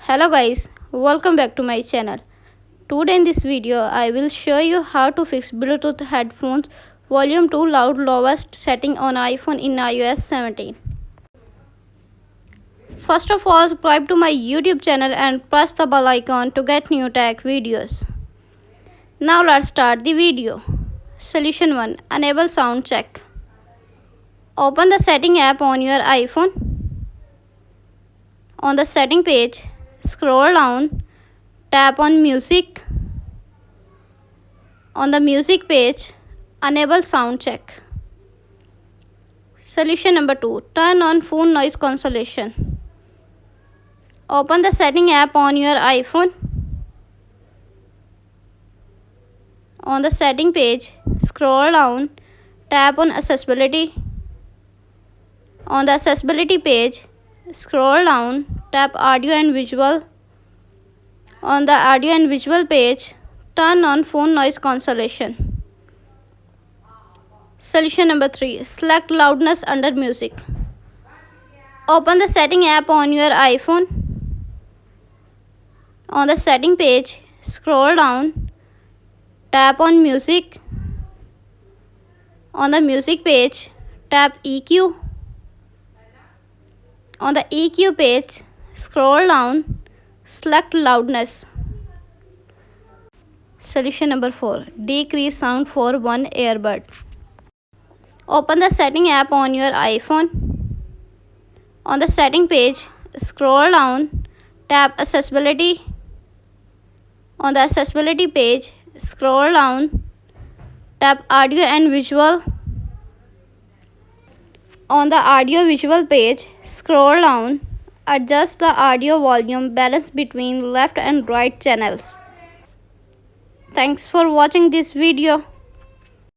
Hello guys, welcome back to my channel. Today in this video I will show you how to fix Bluetooth headphones volume too loud lowest setting on iPhone in iOS 17. First of all, subscribe to my YouTube channel and press the bell icon to get new tech videos. Now let's start the video. Solution 1. Enable sound check. Open the setting app on your iPhone. On the setting page, scroll down, tap on music. On the music page, enable sound check. Solution number 2. Turn on phone noise cancellation. Open the setting app on your iPhone. On the setting page, scroll down, tap on accessibility. On the accessibility page, scroll down, tap audio and visual. On the audio and visual page, turn on phone noise cancellation. Solution number 3. Select loudness under music. Open the setting app on your iPhone. On the setting page, scroll down, tap on music. On the music page, tap EQ. On the EQ page, scroll down, select loudness. Solution number 4. Decrease sound for one earbud. Open the setting app on your iPhone. On the setting page, scroll down, tap accessibility. On the accessibility page, scroll down, tap audio and visual. On the audio visual page, scroll down, adjust the audio volume balance between left and right channels. Thanks for watching this video.